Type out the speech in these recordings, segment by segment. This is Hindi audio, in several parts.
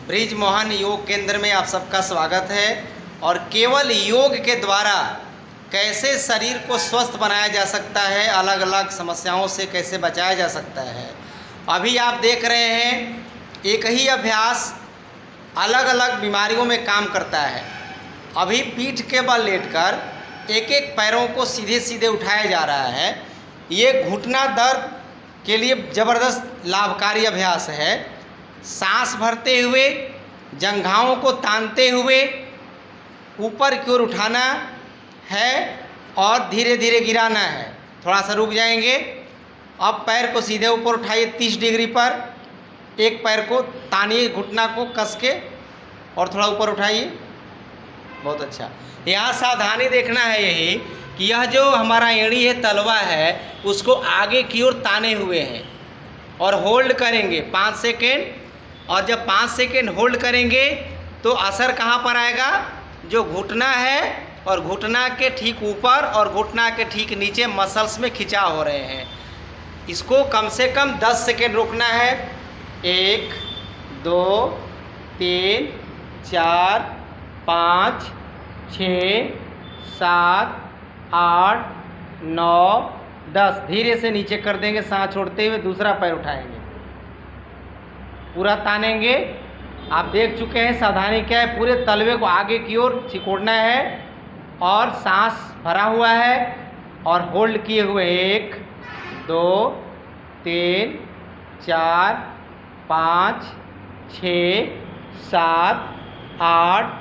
ब्रिज मोहन योग केंद्र में आप सबका स्वागत है। और केवल योग के द्वारा कैसे शरीर को स्वस्थ बनाया जा सकता है, अलग अलग समस्याओं से कैसे बचाया जा सकता है। अभी आप देख रहे हैं एक ही अभ्यास अलग अलग बीमारियों में काम करता है। अभी पीठ के बल लेटकर एक एक पैरों को सीधे सीधे उठाया जा रहा है। ये घुटना दर्द के लिए ज़बरदस्त लाभकारी अभ्यास है। सांस भरते हुए जंघाओं को तानते हुए ऊपर की ओर उठाना है और धीरे धीरे गिराना है। थोड़ा सा रुक जाएंगे। अब पैर को सीधे ऊपर उठाइए 30 डिग्री पर। एक पैर को तानिए, घुटना को कस के, और थोड़ा ऊपर उठाइए। बहुत अच्छा। यहाँ सावधानी देखना है यही कि यह जो हमारा एड़ी है, तलवा है, उसको आगे की ओर ताने हुए हैं और होल्ड करेंगे 5 सेकेंड। और जब 5 सेकेंड होल्ड करेंगे तो असर कहाँ पर आएगा? जो घुटना है और घुटना के ठीक ऊपर और घुटना के ठीक नीचे मसल्स में खिंचाव हो रहे हैं। इसको कम से कम 10 सेकेंड रोकना है। 1 2 3 4 5 6 7 8 9 10। धीरे से नीचे कर देंगे, सांस छोड़ते हुए दूसरा पैर उठाएंगे, पूरा तानेंगे। आप देख चुके हैं सावधानी क्या है। पूरे तलवे को आगे की ओर सिकोड़ना है और सांस भरा हुआ है और होल्ड किए हुए 1 2 3 4 5 6 7 8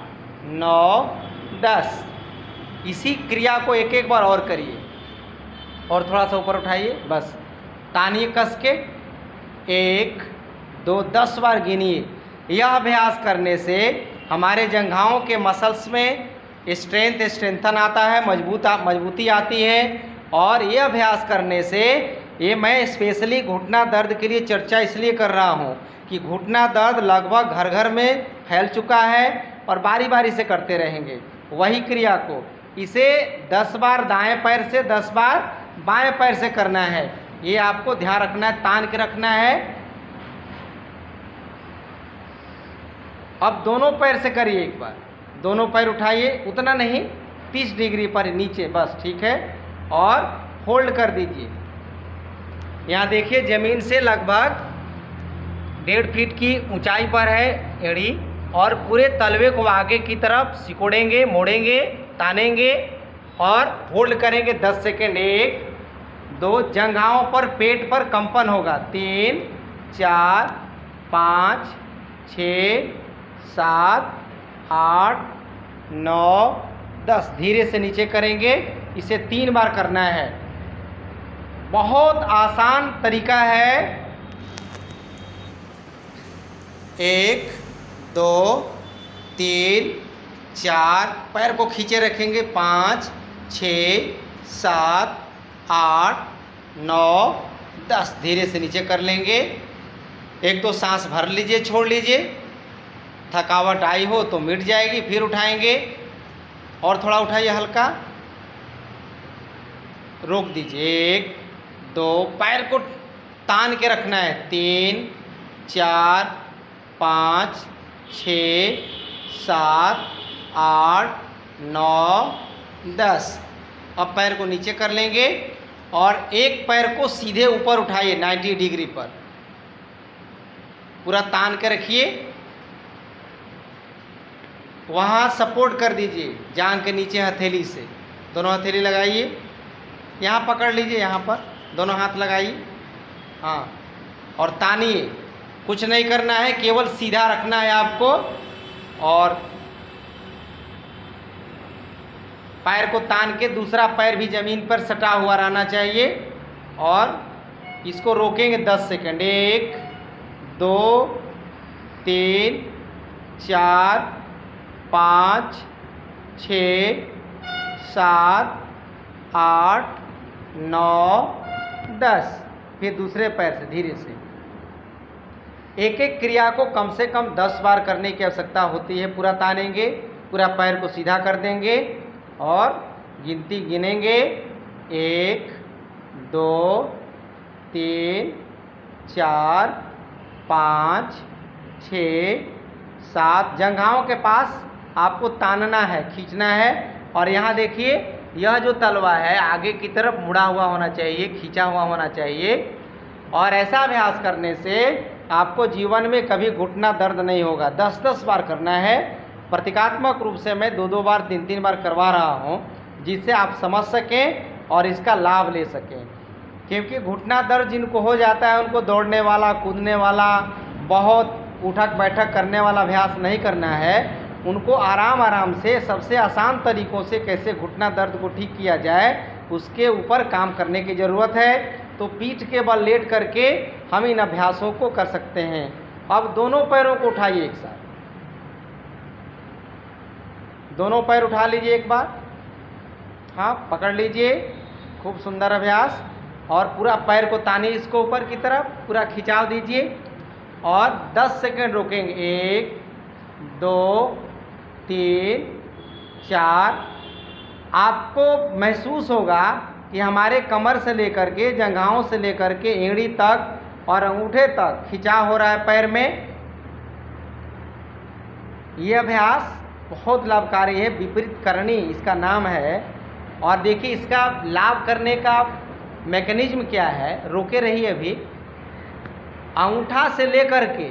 9 10। इसी क्रिया को एक एक बार और करिए और थोड़ा सा ऊपर उठाइए। बस तानिए कस के। 1 2 10 बार गिनिए। यह अभ्यास करने से हमारे जंघाओं के मसल्स में स्ट्रेंथन आता है, मजबूती आती है। और ये अभ्यास करने से, ये मैं स्पेशली घुटना दर्द के लिए चर्चा इसलिए कर रहा हूँ कि घुटना दर्द लगभग घर घर में फैल चुका है और बारी बारी से करते रहेंगे वही क्रिया को। इसे 10 बार दाएं पैर से, 10 बार बाएं पैर से करना है। ये आपको ध्यान रखना है, तान के रखना है। अब दोनों पैर से करिए एक बार। दोनों पैर उठाइए, उतना नहीं, 30 डिग्री पर नीचे, बस ठीक है। और होल्ड कर दीजिए। यहाँ देखिए ज़मीन से लगभग 1.5 फीट की ऊंचाई पर है एड़ी। और पूरे तलवे को आगे की तरफ सिकोड़ेंगे, मोड़ेंगे, तानेंगे और होल्ड करेंगे 10 सेकेंड। 1 2, जंघाओं पर, पेट पर कंपन होगा। 3 4 5 6 7 8 9 10। धीरे से नीचे करेंगे। इसे 3 बार करना है। बहुत आसान तरीका है। 1 2 3 4, पैर को खींचे रखेंगे। 5 6 7 8 9 10। धीरे से नीचे कर लेंगे। 1-2 सांस भर लीजिए, छोड़ लीजिए। थकावट आई हो तो मिट जाएगी, फिर उठाएंगे। और थोड़ा उठाइए, हल्का रोक दीजिए। 1 2, पैर को तान के रखना है। 3 4 5 6 7 8 9 10। अब पैर को नीचे कर लेंगे और एक पैर को सीधे ऊपर उठाइए 90 डिग्री पर। पूरा तान के रखिए। वहाँ सपोर्ट कर दीजिए जांघ के नीचे हथेली से। दोनों हथेली लगाइए। यहाँ पकड़ लीजिए, यहाँ पर दोनों हाथ लगाइए। हाँ, और तानिए। कुछ नहीं करना है, केवल सीधा रखना है आपको। और पैर को तान के दूसरा पैर भी ज़मीन पर सटा हुआ रहना चाहिए। और इसको रोकेंगे 10 सेकेंड। 1 2 3 4 5 6 7 8 9 10। फिर दूसरे पैर से धीरे से। एक एक क्रिया को कम से कम 10 बार करने की आवश्यकता होती है। पूरा तानेंगे, पूरा पैर को सीधा कर देंगे और गिनती गिनेंगे। 1 2 3 4 5 6 7। जंघाओं के पास आपको तानना है, खींचना है। और यहाँ देखिए यह जो तलवा है आगे की तरफ मुड़ा हुआ होना चाहिए, खींचा हुआ होना चाहिए। और ऐसा अभ्यास करने से आपको जीवन में कभी घुटना दर्द नहीं होगा। 10-10 बार करना है। प्रतीकात्मक रूप से मैं 2-2 बार 3-3 बार करवा रहा हूँ, जिससे आप समझ सकें और इसका लाभ ले सकें। क्योंकि घुटना दर्द जिनको हो जाता है उनको दौड़ने वाला, कूदने वाला, बहुत उठक बैठक करने वाला अभ्यास नहीं करना है। उनको आराम आराम से सबसे आसान तरीक़ों से कैसे घुटना दर्द को ठीक किया जाए उसके ऊपर काम करने की ज़रूरत है। तो पीठ के बल लेट करके हम इन अभ्यासों को कर सकते हैं। अब दोनों पैरों को उठाइए एक साथ, दोनों पैर उठा लीजिए एक बार। हाँ, पकड़ लीजिए, खूब सुंदर अभ्यास। और पूरा पैर को तानिए इसको ऊपर की तरफ, पूरा खिंचाव दीजिए और 10 सेकंड रोकेंगे। 1 2 3 4। आपको महसूस होगा कि हमारे कमर से लेकर के, जंघाओं से लेकर के एड़ी तक और अंगूठे तक खिंचाव हो रहा है पैर में। ये अभ्यास बहुत लाभकारी है, विपरीत करणी इसका नाम है। और देखिए इसका लाभ करने का मैकेनिज्म क्या है। रोके रहिए अभी। अंगूठा से लेकर के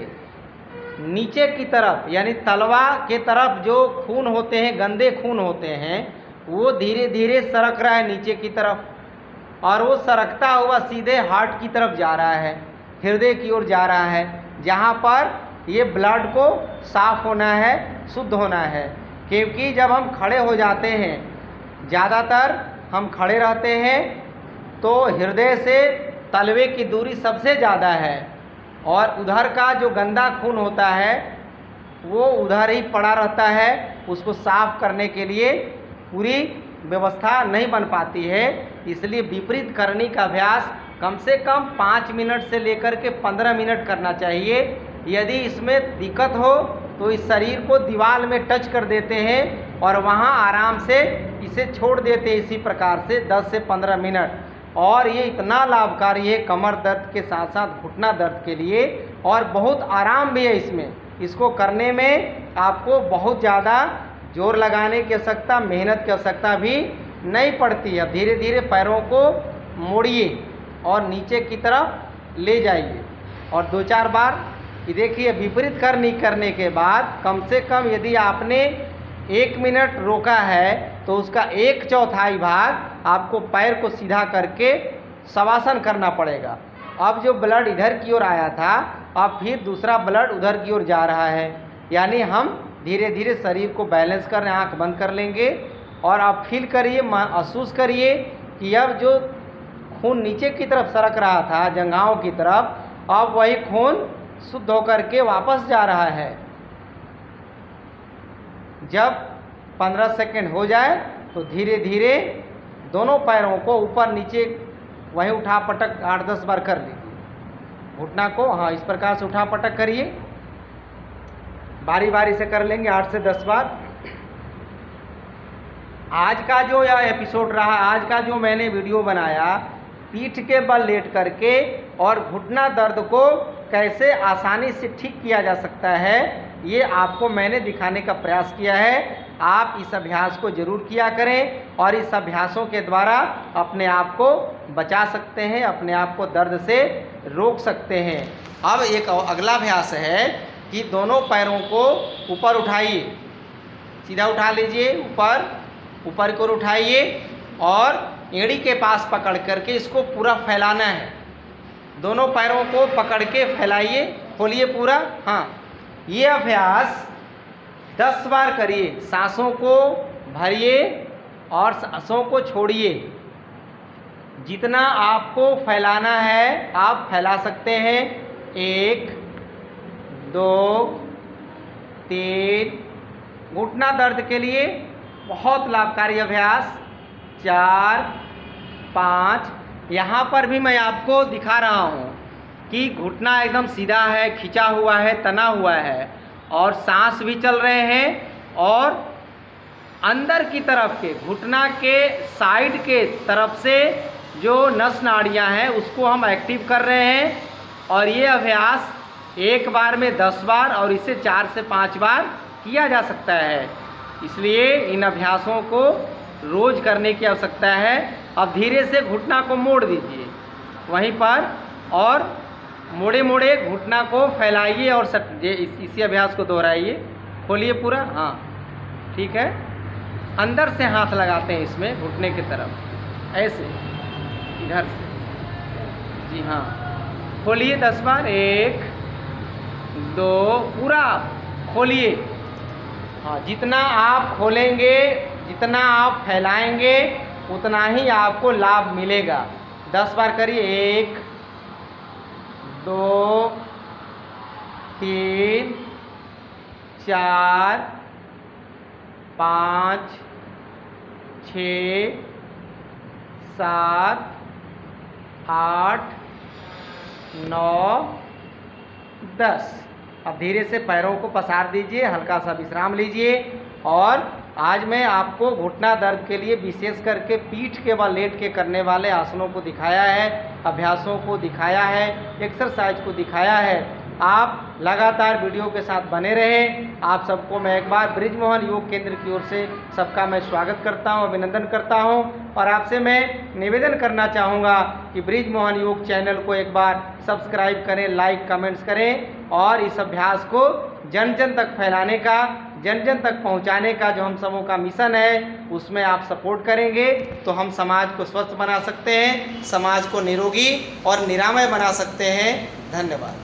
नीचे की तरफ यानी तलवा के तरफ जो खून होते हैं, गंदे खून होते हैं, वो धीरे धीरे सरक रहा है नीचे की तरफ। और वो सरकता हुआ सीधे हार्ट की तरफ जा रहा है, हृदय की ओर जा रहा है, जहाँ पर ये ब्लड को साफ होना है, शुद्ध होना है। क्योंकि जब हम खड़े हो जाते हैं, ज़्यादातर हम खड़े रहते हैं, तो हृदय से तलवे की दूरी सबसे ज़्यादा है और उधर का जो गंदा खून होता है वो उधर ही पड़ा रहता है। उसको साफ करने के लिए पूरी व्यवस्था नहीं बन पाती है। इसलिए विपरीत करणी का अभ्यास कम से कम 5 मिनट से लेकर के 15 मिनट करना चाहिए। यदि इसमें दिक्कत हो तो इस शरीर को दीवार में टच कर देते हैं और वहाँ आराम से इसे छोड़ देते हैं इसी प्रकार से 10 से 15 मिनट। और ये इतना लाभकारी है कमर दर्द के साथ साथ घुटना दर्द के लिए, और बहुत आराम भी है इसमें। इसको करने में आपको बहुत ज़्यादा जोर लगाने की आवश्यकता, मेहनत की आवश्यकता भी नहीं पड़ती है। धीरे धीरे पैरों को मोड़िए और नीचे की तरफ ले जाइए और 2-4 बार। ये देखिए विपरीत करनी करने के बाद कम से कम यदि आपने 1 मिनट रोका है तो उसका 1/4 भाग आपको पैर को सीधा करके शवासन करना पड़ेगा। अब जो ब्लड इधर की ओर आया था, अब फिर दूसरा ब्लड उधर की ओर जा रहा है। यानी हम धीरे धीरे शरीर को बैलेंस कर रहे हैं। आँख बंद कर लेंगे और आप फील करिए, महसूस करिए कि अब जो खून नीचे की तरफ सरक रहा था जंघाओं की तरफ, अब वही खून शुद्ध होकर के वापस जा रहा है। जब 15 सेकंड हो जाए तो धीरे धीरे दोनों पैरों को ऊपर नीचे वहीं उठा पटक 8-10 बार कर लीजिए। घुटना को हाँ इस प्रकार से उठा पटक करिए। बारी बारी से कर लेंगे 8 से 10 बार। आज का जो यह एपिसोड रहा, आज का जो मैंने वीडियो बनाया, पीठ के बल लेट करके और घुटना दर्द को कैसे आसानी से ठीक किया जा सकता है, ये आपको मैंने दिखाने का प्रयास किया है। आप इस अभ्यास को जरूर किया करें और इस अभ्यासों के द्वारा अपने आप को बचा सकते हैं, अपने आप को दर्द से रोक सकते हैं। अब एक अगला अभ्यास है कि दोनों पैरों को ऊपर उठाइए, सीधा उठा लीजिए, ऊपर की ओर उठाइए और एड़ी के पास पकड़ करके इसको पूरा फैलाना है। दोनों पैरों को पकड़ के फैलाइए, खोलिए पूरा। हाँ, ये अभ्यास 10 बार करिए। सांसों को भरिए और सांसों को छोड़िए। जितना आपको फैलाना है आप फैला सकते हैं। 1 2 3। घुटना दर्द के लिए बहुत लाभकारी अभ्यास। 4 5। यहाँ पर भी मैं आपको दिखा रहा हूँ कि घुटना एकदम सीधा है, खिंचा हुआ है, तना हुआ है और सांस भी चल रहे हैं और अंदर की तरफ के घुटना के साइड के तरफ से जो नस नाड़ियाँ हैं उसको हम एक्टिव कर रहे हैं। और ये अभ्यास एक बार में 10 बार और इसे 4 से 5 बार किया जा सकता है। इसलिए इन अभ्यासों को रोज करने की आवश्यकता है। अब धीरे से घुटना को मोड़ दीजिए वहीं पर, और मोड़े मोड़े घुटना को फैलाइए और इसी अभ्यास को दोहराइए। खोलिए पूरा, हाँ ठीक है। अंदर से हाथ लगाते हैं इसमें घुटने की तरफ, ऐसे इधर से, जी हाँ। खोलिए 10 बार, 1 2, पूरा खोलिए। हाँ, जितना आप खोलेंगे, जितना आप फैलाएंगे, उतना ही आपको लाभ मिलेगा। 10 बार करिए, 1 2 3 4 5 6 7 8 9 10। अब धीरे से पैरों को पसार दीजिए, हल्का सा विश्राम लीजिए। और आज मैं आपको घुटना दर्द के लिए विशेष करके पीठ के बल लेट के करने वाले आसनों को दिखाया है, अभ्यासों को दिखाया है, एक्सरसाइज को दिखाया है। आप लगातार वीडियो के साथ बने रहें। आप सबको मैं एक बार बृजमोहन योग केंद्र की ओर से सबका मैं स्वागत करता हूं, अभिनंदन करता हूं। और आपसे मैं निवेदन करना चाहूँगा कि बृजमोहन योग चैनल को एक बार सब्सक्राइब करें, लाइक कमेंट्स करें, और इस अभ्यास को जन जन तक फैलाने का, जन जन तक पहुंचाने का जो हम सबों का मिशन है, उसमें आप सपोर्ट करेंगे तो हम समाज को स्वस्थ बना सकते हैं, समाज को निरोगी और निरामय बना सकते हैं। धन्यवाद।